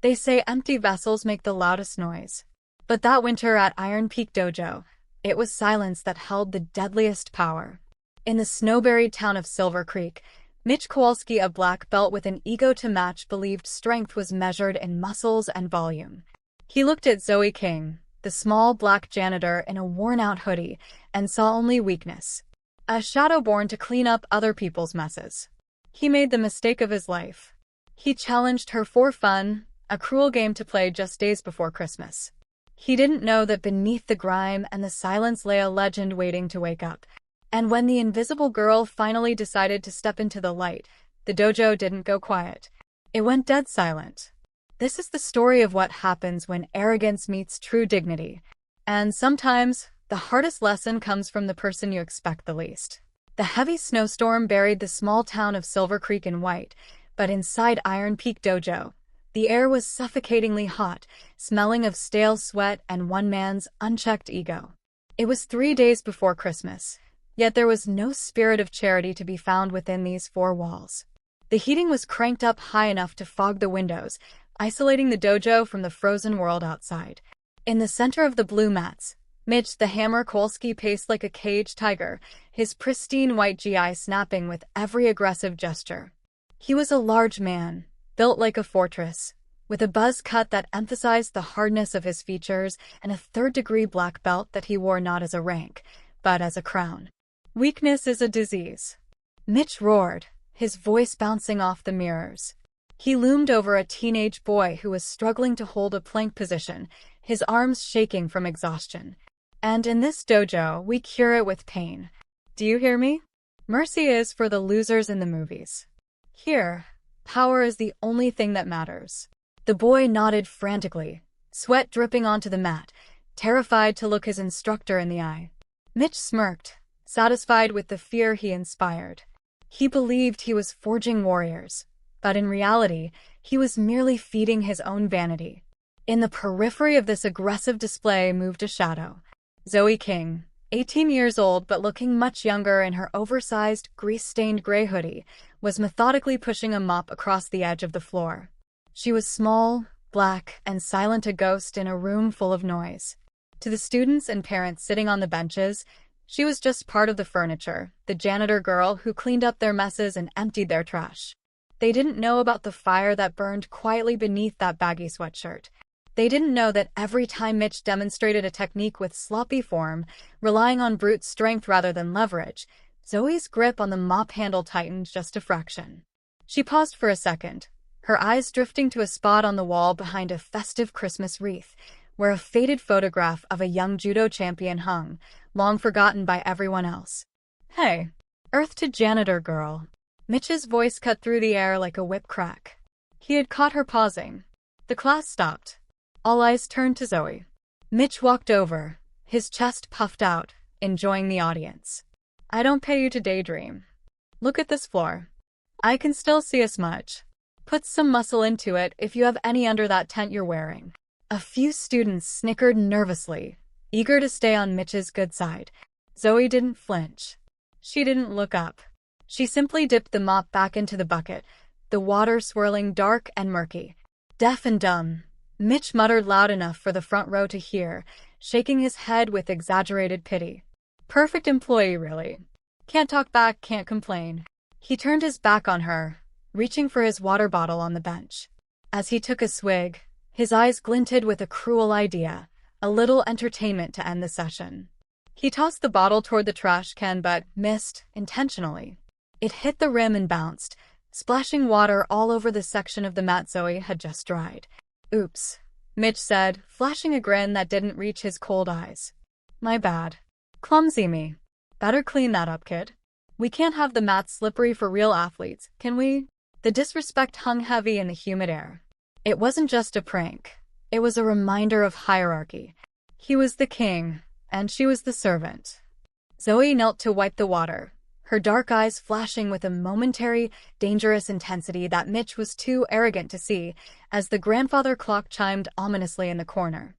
They say empty vessels make the loudest noise. But that winter at Iron Peak Dojo, it was silence that held the deadliest power. In the snow-buried town of Silver Creek, Mitch Kowalski, a black belt with an ego to match, believed strength was measured in muscles and volume. He looked at Zoe King, the small black janitor in a worn-out hoodie, and saw only weakness. A shadow born to clean up other people's messes. He made the mistake of his life. He challenged her for fun, a cruel game to play just days before Christmas. He didn't know that beneath the grime and the silence lay a legend waiting to wake up. And when the invisible girl finally decided to step into the light, the dojo didn't go quiet. It went dead silent. This is the story of what happens when arrogance meets true dignity. And sometimes, the hardest lesson comes from the person you expect the least. The heavy snowstorm buried the small town of Silver Creek in white, but inside Iron Peak Dojo, the air was suffocatingly hot, smelling of stale sweat and one man's unchecked ego. It was 3 days before Christmas, yet there was no spirit of charity to be found within these four walls. The heating was cranked up high enough to fog the windows, isolating the dojo from the frozen world outside. In the center of the blue mats, Mitch the Hammer Kowalski paced like a caged tiger, his pristine white GI snapping with every aggressive gesture. He was a large man, built like a fortress, with a buzz cut that emphasized the hardness of his features and a third-degree black belt that he wore not as a rank, but as a crown. Weakness is a disease. Mitch roared, his voice bouncing off the mirrors. He loomed over a teenage boy who was struggling to hold a plank position, his arms shaking from exhaustion. And in this dojo, we cure it with pain. Do you hear me? Mercy is for the losers in the movies. Here, power is the only thing that matters. The boy nodded frantically, sweat dripping onto the mat, terrified to look his instructor in the eye. Mitch smirked, satisfied with the fear he inspired. He believed he was forging warriors, but in reality, he was merely feeding his own vanity. In the periphery of this aggressive display moved a shadow. Zoe King, 18 years old but looking much younger in her oversized, grease-stained gray hoodie, was methodically pushing a mop across the edge of the floor. She was small, black, and silent, a ghost in a room full of noise. To the students and parents sitting on the benches, she was just part of the furniture, the janitor girl who cleaned up their messes and emptied their trash. They didn't know about the fire that burned quietly beneath that baggy sweatshirt. They didn't know that every time Mitch demonstrated a technique with sloppy form, relying on brute strength rather than leverage, Zoe's grip on the mop handle tightened just a fraction. She paused for a second, her eyes drifting to a spot on the wall behind a festive Christmas wreath, where a faded photograph of a young judo champion hung, long forgotten by everyone else. "Hey, earth to janitor girl." Mitch's voice cut through the air like a whip crack. He had caught her pausing. The class stopped. All eyes turned to Zoe. Mitch walked over, his chest puffed out, enjoying the audience. "I don't pay you to daydream. Look at this floor. I can still see a smudge. Put some muscle into it if you have any under that tent you're wearing." A few students snickered nervously, eager to stay on Mitch's good side. Zoe didn't flinch. She didn't look up. She simply dipped the mop back into the bucket, the water swirling dark and murky. "Deaf and dumb," Mitch muttered loud enough for the front row to hear, shaking his head with exaggerated pity. "Perfect employee, really. Can't talk back, can't complain." He turned his back on her, reaching for his water bottle on the bench. As he took a swig, his eyes glinted with a cruel idea, a little entertainment to end the session. He tossed the bottle toward the trash can but missed, intentionally. It hit the rim and bounced, splashing water all over the section of the mat Zoe had just dried. "Oops," Mitch said, flashing a grin that didn't reach his cold eyes. "My bad. Clumsy me. Better clean that up, kid. We can't have the mats slippery for real athletes, can we?" The disrespect hung heavy in the humid air. It wasn't just a prank. It was a reminder of hierarchy. He was the king, and she was the servant. Zoe knelt to wipe the water, her dark eyes flashing with a momentary, dangerous intensity that Mitch was too arrogant to see, as the grandfather clock chimed ominously in the corner.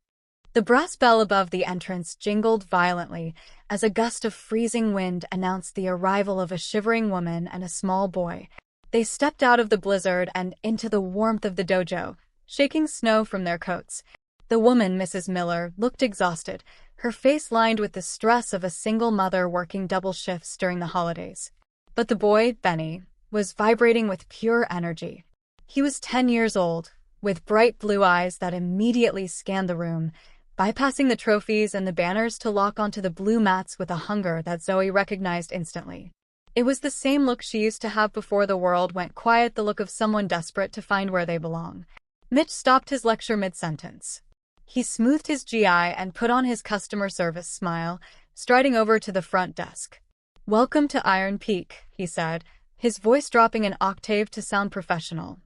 The brass bell above the entrance jingled violently as a gust of freezing wind announced the arrival of a shivering woman and a small boy. They stepped out of the blizzard and into the warmth of the dojo, shaking snow from their coats. The woman, Mrs. Miller, looked exhausted, her face lined with the stress of a single mother working double shifts during the holidays. But the boy, Benny, was vibrating with pure energy. He was 10 years old, with bright blue eyes that immediately scanned the room, bypassing the trophies and the banners to lock onto the blue mats with a hunger that Zoe recognized instantly. It was the same look she used to have before the world went quiet, the look of someone desperate to find where they belong. Mitch stopped his lecture mid-sentence. He smoothed his GI and put on his customer service smile, striding over to the front desk. "Welcome to Iron Peak," he said, his voice dropping an octave to sound professional.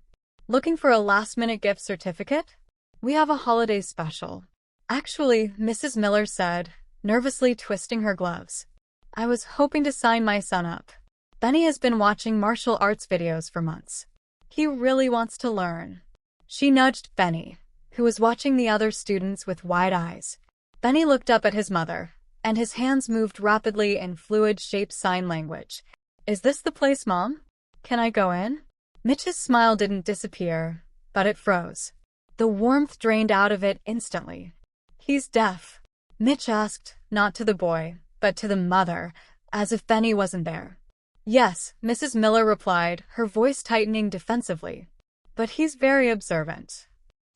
"Looking for a last-minute gift certificate? We have a holiday special." "Actually," Mrs. Miller said, nervously twisting her gloves, "I was hoping to sign my son up. Benny has been watching martial arts videos for months. He really wants to learn." She nudged Benny, who was watching the other students with wide eyes. Benny looked up at his mother, and his hands moved rapidly in fluid-shaped sign language. "Is this the place, Mom? Can I go in?" Mitch's smile didn't disappear, but it froze. The warmth drained out of it instantly. "He's deaf?" Mitch asked, not to the boy, but to the mother, as if Benny wasn't there. "Yes," Mrs. Miller replied, her voice tightening defensively. "But he's very observant.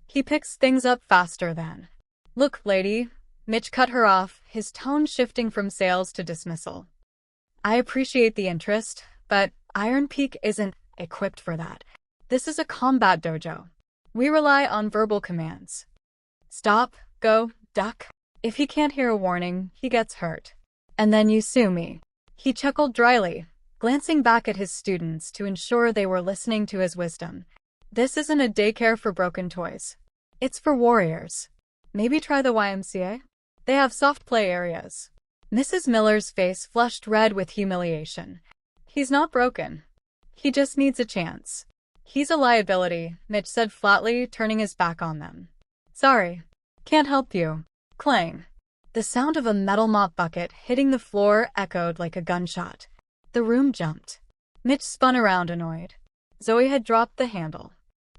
He picks things up faster than—" "Look, lady," Mitch cut her off, his tone shifting from sales to dismissal. "I appreciate the interest, but Iron Peak isn't equipped for that. This is a combat dojo. We rely on verbal commands. Stop, go, duck. If he can't hear a warning, he gets hurt. And then you sue me." He chuckled dryly, glancing back at his students to ensure they were listening to his wisdom. "This isn't a daycare for broken toys. It's for warriors. Maybe try the YMCA? They have soft play areas." Mrs. Miller's face flushed red with humiliation. "He's not broken. He just needs a chance." "He's a liability," Mitch said flatly, turning his back on them. "Sorry. Can't help you." Clang. The sound of a metal mop bucket hitting the floor echoed like a gunshot. The room jumped. Mitch spun around, annoyed. Zoe had dropped the handle.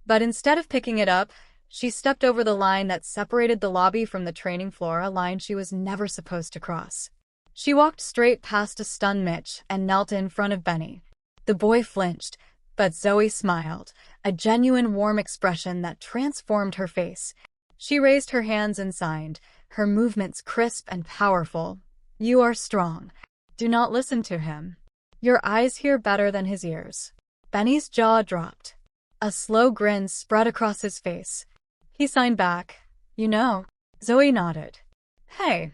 But instead of picking it up, she stepped over the line that separated the lobby from the training floor, a line she was never supposed to cross. She walked straight past a stunned Mitch and knelt in front of Benny. The boy flinched, but Zoe smiled, a genuine warm expression that transformed her face. She raised her hands and signed, her movements crisp and powerful. "You are strong. Do not listen to him. Your eyes hear better than his ears." Benny's jaw dropped. A slow grin spread across his face. He signed back. "You know." Zoe nodded. "Hey,"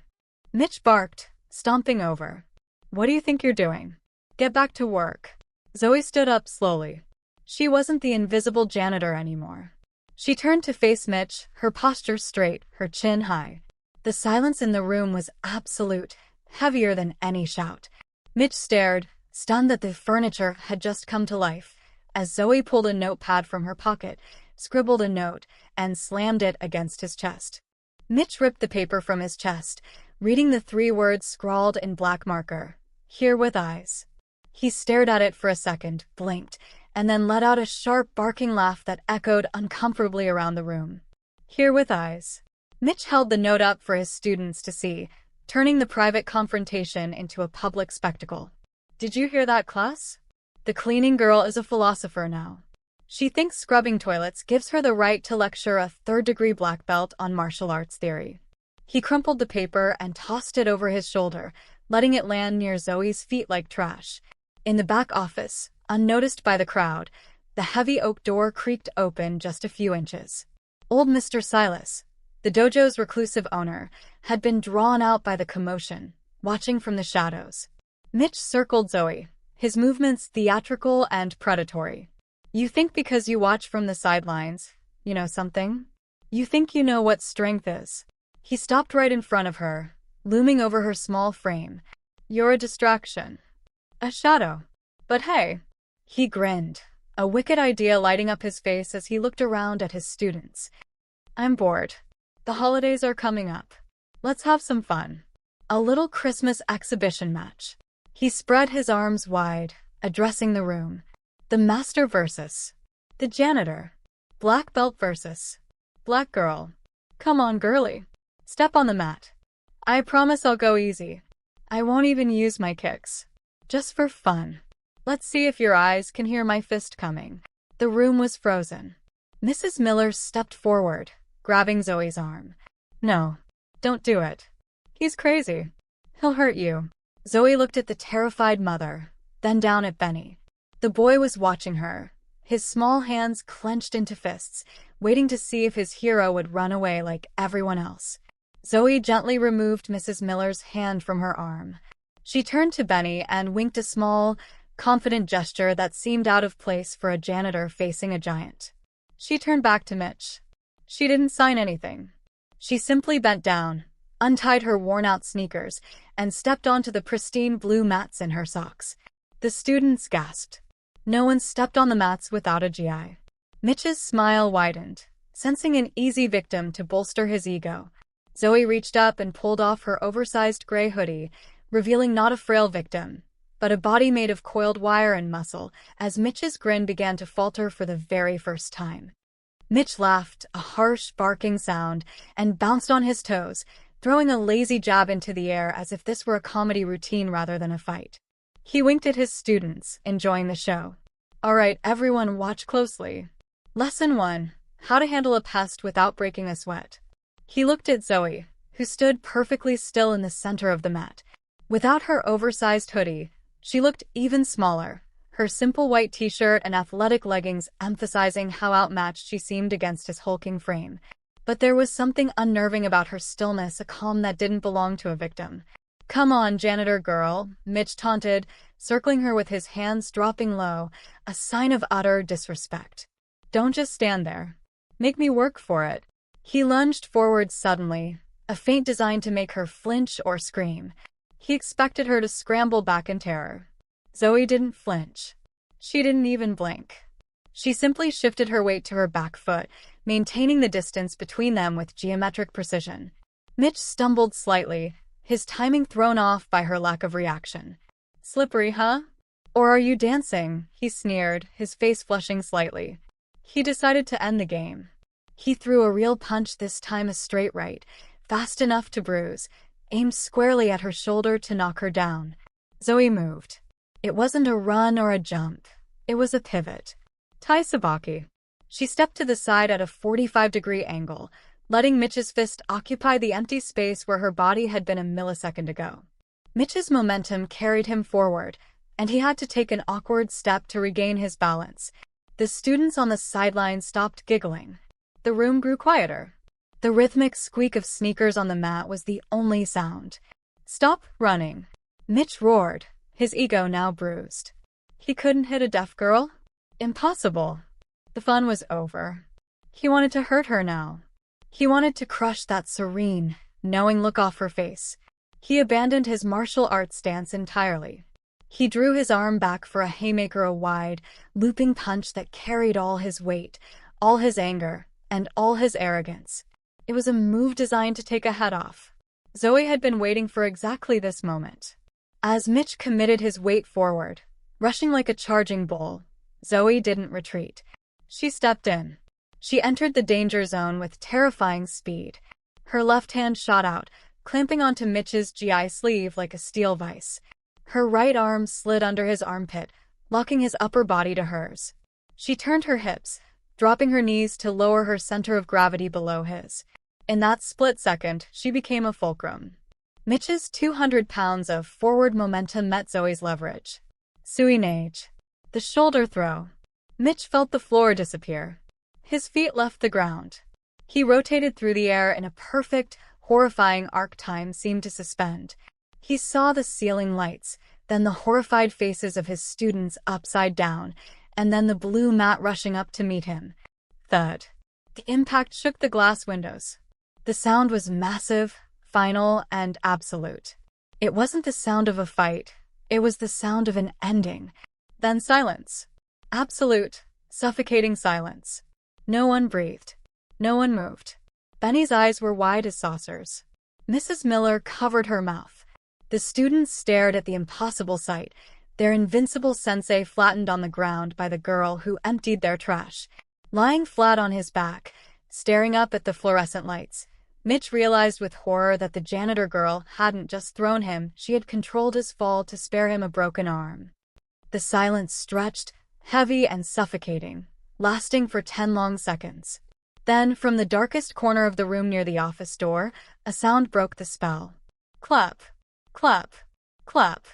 Mitch barked, stomping over. "What do you think you're doing? Get back to work." Zoe stood up slowly. She wasn't the invisible janitor anymore. She turned to face Mitch, her posture straight, her chin high. The silence in the room was absolute, heavier than any shout. Mitch stared, stunned that the furniture had just come to life, as Zoe pulled a notepad from her pocket, scribbled a note, and slammed it against his chest. Mitch ripped the paper from his chest, reading the 3 words scrawled in black marker. "Here with eyes." He stared at it for a second, blinked, and then let out a sharp barking laugh that echoed uncomfortably around the room. "Here with eyes." Mitch held the note up for his students to see, turning the private confrontation into a public spectacle. "Did you hear that, class? The cleaning girl is a philosopher now. She thinks scrubbing toilets gives her the right to lecture a 3rd-degree black belt on martial arts theory." He crumpled the paper and tossed it over his shoulder, letting it land near Zoe's feet like trash. In the back office, unnoticed by the crowd, the heavy oak door creaked open just a few inches. Old Mr. Silas, the dojo's reclusive owner, had been drawn out by the commotion, watching from the shadows. Mitch circled Zoe, his movements theatrical and predatory. "You think because you watch from the sidelines, you know something? You think you know what strength is." He stopped right in front of her, looming over her small frame. "You're a distraction. A shadow. But hey." He grinned, a wicked idea lighting up his face as he looked around at his students. "I'm bored. The holidays are coming up. Let's have some fun. A little Christmas exhibition match." He spread his arms wide, addressing the room. "The master versus the janitor. Black belt versus Black girl. Come on, girly. Step on the mat. I promise I'll go easy. I won't even use my kicks. Just for fun. Let's see if your eyes can hear my fist coming. The room was frozen. Mrs. Miller stepped forward, grabbing Zoe's arm. No, don't do it. He's crazy. He'll hurt you. Zoe looked at the terrified mother, then down at Benny. The boy was watching her, his small hands clenched into fists, waiting to see if his hero would run away like everyone else. Zoe gently removed Mrs. Miller's hand from her arm. She turned to Benny and winked a small, confident gesture that seemed out of place for a janitor facing a giant. She turned back to Mitch. She didn't sign anything. She simply bent down, untied her worn-out sneakers, and stepped onto the pristine blue mats in her socks. The students gasped. No one stepped on the mats without a GI. Mitch's smile widened, sensing an easy victim to bolster his ego. Zoe reached up and pulled off her oversized gray hoodie, revealing not a frail victim, but a body made of coiled wire and muscle, as Mitch's grin began to falter for the very first time. Mitch laughed, a harsh, barking sound, and bounced on his toes, throwing a lazy jab into the air as if this were a comedy routine rather than a fight. He winked at his students, enjoying the show. All right, everyone, watch closely. Lesson 1. How to handle a pest without breaking a sweat. He looked at Zoe, who stood perfectly still in the center of the mat. Without her oversized hoodie, she looked even smaller, her simple white t-shirt and athletic leggings emphasizing how outmatched she seemed against his hulking frame. But there was something unnerving about her stillness, a calm that didn't belong to a victim. Come on, janitor girl, Mitch taunted, circling her with his hands dropping low, a sign of utter disrespect. Don't just stand there. Make me work for it. He lunged forward suddenly, a feint designed to make her flinch or scream. He expected her to scramble back in terror. Zoe didn't flinch. She didn't even blink. She simply shifted her weight to her back foot, maintaining the distance between them with geometric precision. Mitch stumbled slightly, his timing thrown off by her lack of reaction. Slippery, huh? Or are you dancing? He sneered, his face flushing slightly. He decided to end the game. He threw a real punch, this time a straight right, fast enough to bruise, aimed squarely at her shoulder to knock her down. Zoe moved. It wasn't a run or a jump. It was a pivot. Tai Sabaki. She stepped to the side at a 45-degree angle, letting Mitch's fist occupy the empty space where her body had been a millisecond ago. Mitch's momentum carried him forward, and he had to take an awkward step to regain his balance. The students on the sidelines stopped giggling. The room grew quieter. The rhythmic squeak of sneakers on the mat was the only sound. Stop running. Mitch roared, his ego now bruised. He couldn't hit a deaf girl? Impossible. The fun was over. He wanted to hurt her now. He wanted to crush that serene, knowing look off her face. He abandoned his martial arts stance entirely. He drew his arm back for a haymaker, a wide, looping punch that carried all his weight, all his anger, and all his arrogance. It was a move designed to take a head off. Zoe had been waiting for exactly this moment. As Mitch committed his weight forward, rushing like a charging bull, Zoe didn't retreat. She stepped in. She entered the danger zone with terrifying speed. Her left hand shot out, clamping onto Mitch's GI sleeve like a steel vise. Her right arm slid under his armpit, locking his upper body to hers. She turned her hips, dropping her knees to lower her center of gravity below his. In that split second, she became a fulcrum. Mitch's 200 pounds of forward momentum met Zoe's leverage. Sui nage. The shoulder throw. Mitch felt the floor disappear. His feet left the ground. He rotated through the air in a perfect, horrifying arc. Time seemed to suspend. He saw the ceiling lights, then the horrified faces of his students upside down, and then the blue mat rushing up to meet him. Thud. The impact shook the glass windows. The sound was massive, final, and absolute. It wasn't the sound of a fight. It was the sound of an ending. Then silence. Absolute, suffocating silence. No one breathed. No one moved. Benny's eyes were wide as saucers. Mrs. Miller covered her mouth. The students stared at the impossible sight, their invincible sensei flattened on the ground by the girl who emptied their trash. Lying flat on his back, Staring up at the fluorescent lights, Mitch realized with horror that the janitor girl hadn't just thrown him, she had controlled his fall to spare him a broken arm. The silence stretched, heavy and suffocating, lasting for 10 long seconds. Then, from the darkest corner of the room near the office door, a sound broke the spell. Clap, clap, clap.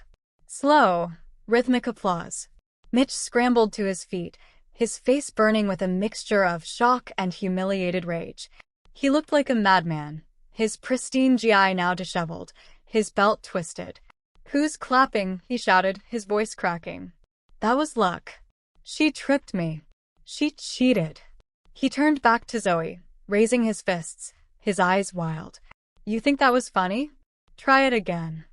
Slow, rhythmic applause. Mitch scrambled to his feet, his face burning with a mixture of shock and humiliated rage. He looked like a madman, his pristine GI now disheveled, his belt twisted. "Who's clapping?" he shouted, his voice cracking. "That was Luck. She tripped me. She cheated." He turned back to Zoe, raising his fists, his eyes wild. "You think that was funny? Try it again."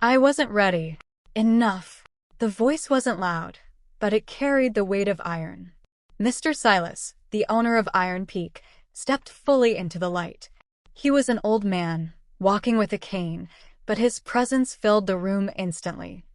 "I wasn't ready." "Enough." The voice wasn't loud, but it carried the weight of iron. Mr. Silas, the owner of Iron Peak, stepped fully into the light. He was an old man, walking with a cane, but his presence filled the room instantly.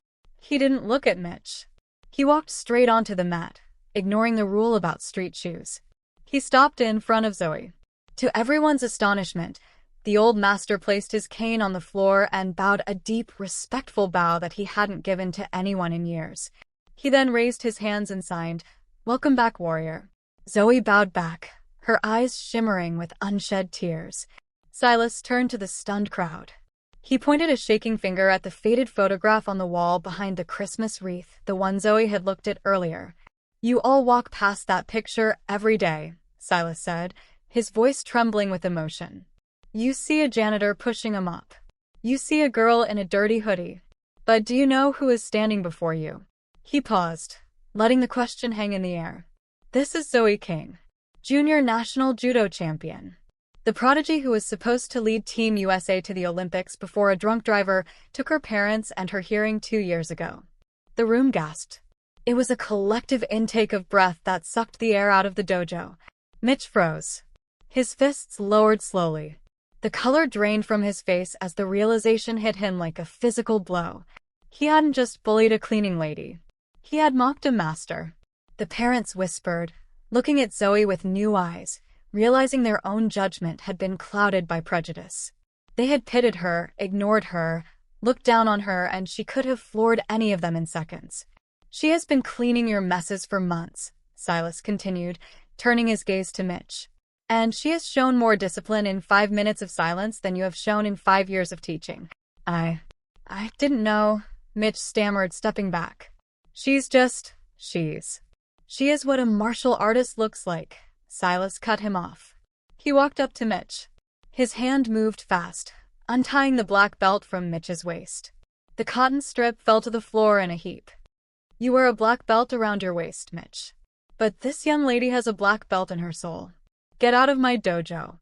He didn't look at Mitch. He walked straight onto the mat, ignoring the rule about street shoes. He stopped in front of Zoe. To everyone's astonishment, the old master placed his cane on the floor and bowed a deep, respectful bow that he hadn't given to anyone in years. He then raised his hands and signed, "Welcome back, warrior." Zoe bowed back, her eyes shimmering with unshed tears. Silas turned to the stunned crowd. He pointed a shaking finger at the faded photograph on the wall behind the Christmas wreath, the one Zoe had looked at earlier. "You all walk past that picture every day," Silas said, his voice trembling with emotion. "You see a janitor pushing a mop. You see a girl in a dirty hoodie. But do you know who is standing before you?" He paused, letting the question hang in the air. "This is Zoe King, junior national judo champion. The prodigy who was supposed to lead Team USA to the Olympics before a drunk driver took her parents and her hearing 2 years ago." The room gasped. It was a collective intake of breath that sucked the air out of the dojo. Mitch froze. His fists lowered slowly. The color drained from his face as the realization hit him like a physical blow. He hadn't just bullied a cleaning lady. He had mocked a master. The parents whispered, looking at Zoe with new eyes, realizing their own judgment had been clouded by prejudice. They had pitted her, ignored her, looked down on her, and she could have floored any of them in seconds. "She has been cleaning your messes for months," Silas continued, turning his gaze to Mitch. "And she has shown more discipline in 5 minutes of silence than you have shown in 5 years of teaching." I didn't know," Mitch stammered, stepping back. She is what a martial artist looks like," Silas cut him off. He walked up to Mitch. His hand moved fast, untying the black belt from Mitch's waist. The cotton strip fell to the floor in a heap. "You wear a black belt around your waist, Mitch. But this young lady has a black belt in her soul. Get out of my dojo."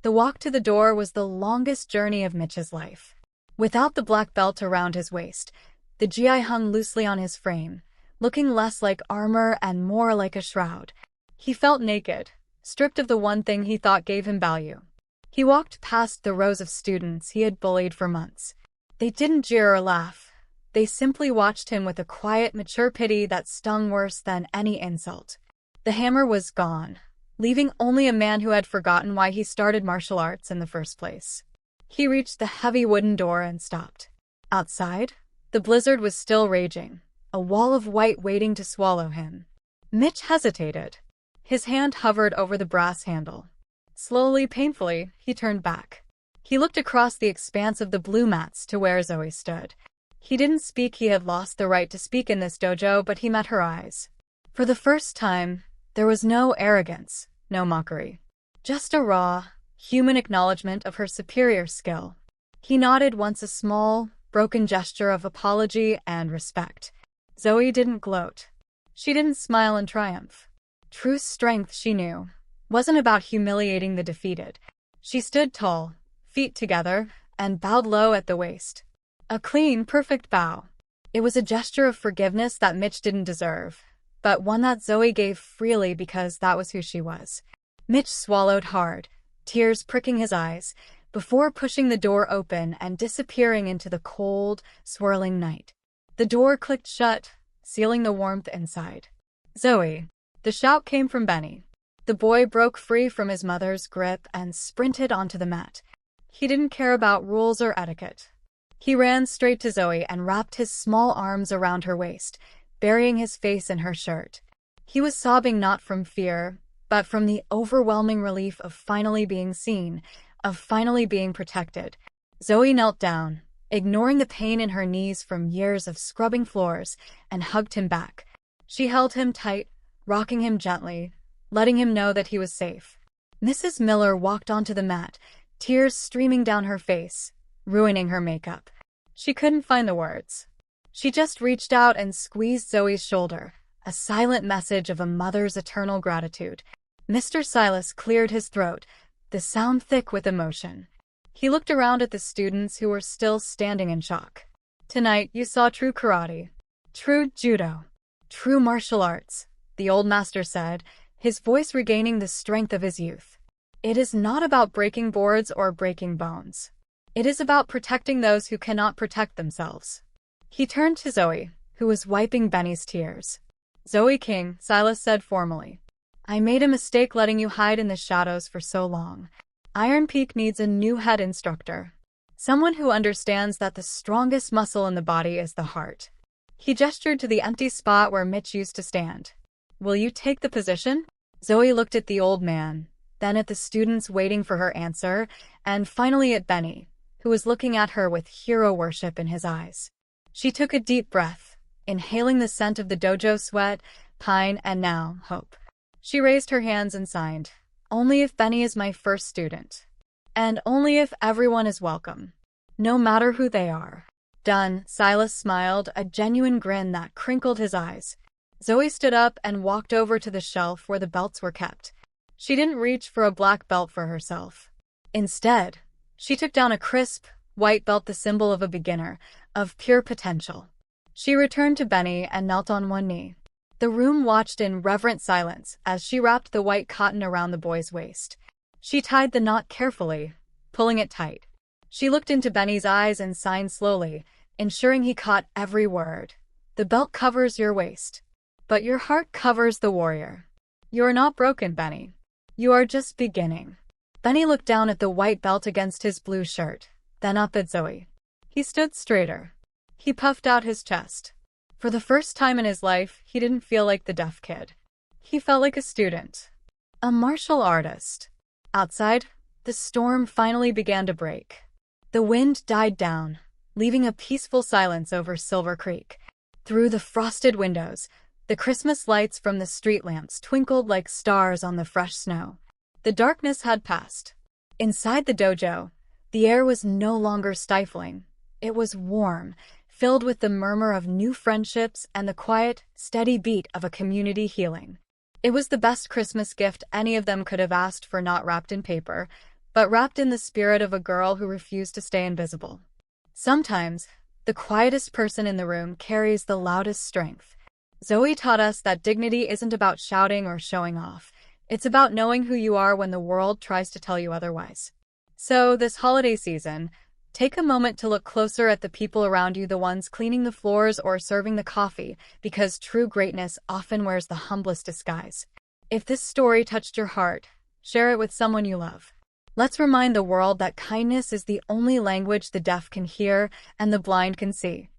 The walk to the door was the longest journey of Mitch's life. Without the black belt around his waist, the GI hung loosely on his frame, looking less like armor and more like a shroud. He felt naked, stripped of the one thing he thought gave him value. He walked past the rows of students he had bullied for months. They didn't jeer or laugh. They simply watched him with a quiet, mature pity that stung worse than any insult. The hammer was gone, leaving only a man who had forgotten why he started martial arts in the first place. He reached the heavy wooden door and stopped. Outside, the blizzard was still raging, a wall of white waiting to swallow him. Mitch hesitated. His hand hovered over the brass handle. Slowly, painfully, he turned back. He looked across the expanse of the blue mats to where Zoe stood. He didn't speak. He had lost the right to speak in this dojo, but he met her eyes. For the first time, there was no arrogance, no mockery. Just a raw, human acknowledgement of her superior skill. He nodded once, a small, broken gesture of apology and respect. Zoe didn't gloat. She didn't smile in triumph. True strength, she knew, wasn't about humiliating the defeated. She stood tall, feet together, and bowed low at the waist. A clean, perfect bow. It was a gesture of forgiveness that Mitch didn't deserve, but one that Zoe gave freely because that was who she was. Mitch swallowed hard, tears pricking his eyes, before pushing the door open and disappearing into the cold, swirling night. The door clicked shut, sealing the warmth inside. "Zoe!" The shout came from Benny. The boy broke free from his mother's grip and sprinted onto the mat. He didn't care about rules or etiquette. He ran straight to Zoe and wrapped his small arms around her waist, burying his face in her shirt. He was sobbing not from fear, but from the overwhelming relief of finally being seen, of finally being protected. Zoe knelt down, ignoring the pain in her knees from years of scrubbing floors, and hugged him back. She held him tight, rocking him gently, letting him know that he was safe. Mrs. Miller walked onto the mat, tears streaming down her face, ruining her makeup. She couldn't find the words. She just reached out and squeezed Zoe's shoulder, a silent message of a mother's eternal gratitude. Mr. Silas cleared his throat, the sound thick with emotion. He looked around at the students who were still standing in shock. Tonight you saw true karate, true judo, true martial arts, the old master said, his voice regaining the strength of his youth. It is not about breaking boards or breaking bones. It is about protecting those who cannot protect themselves. He turned to Zoe, who was wiping Benny's tears. Zoe King, Silas said formally. I made a mistake letting you hide in the shadows for so long. Iron Peak needs a new head instructor. Someone who understands that the strongest muscle in the body is the heart. He gestured to the empty spot where Mitch used to stand. Will you take the position? Zoe looked at the old man, then at the students waiting for her answer, and finally at Benny, who was looking at her with hero worship in his eyes. She took a deep breath, inhaling the scent of the dojo sweat, pine, and now hope. She raised her hands and signed, only if Benny is my first student. And only if everyone is welcome. No matter who they are. Done, Silas smiled, a genuine grin that crinkled his eyes. Zoe stood up and walked over to the shelf where the belts were kept. She didn't reach for a black belt for herself. Instead, she took down a crisp, white belt, the symbol of a beginner, of pure potential. She returned to Benny and knelt on one knee. The room watched in reverent silence as she wrapped the white cotton around the boy's waist. She tied the knot carefully, pulling it tight. She looked into Benny's eyes and signed slowly, ensuring he caught every word. The belt covers your waist, but your heart covers the warrior. You are not broken, Benny. You are just beginning. Benny looked down at the white belt against his blue shirt, then up at Zoe. He stood straighter. He puffed out his chest. For the first time in his life, he didn't feel like the deaf kid. He felt like a student. A martial artist. Outside, the storm finally began to break. The wind died down, leaving a peaceful silence over Silver Creek. Through the frosted windows, the Christmas lights from the street lamps twinkled like stars on the fresh snow. The darkness had passed. Inside the dojo, the air was no longer stifling. It was warm, filled with the murmur of new friendships and the quiet, steady beat of a community healing. It was the best Christmas gift any of them could have asked for, not wrapped in paper, but wrapped in the spirit of a girl who refused to stay invisible. Sometimes, the quietest person in the room carries the loudest strength. Zoe taught us that dignity isn't about shouting or showing off. It's about knowing who you are when the world tries to tell you otherwise. So, this holiday season, take a moment to look closer at the people around you, the ones cleaning the floors or serving the coffee, because true greatness often wears the humblest disguise. If this story touched your heart, share it with someone you love. Let's remind the world that kindness is the only language the deaf can hear and the blind can see.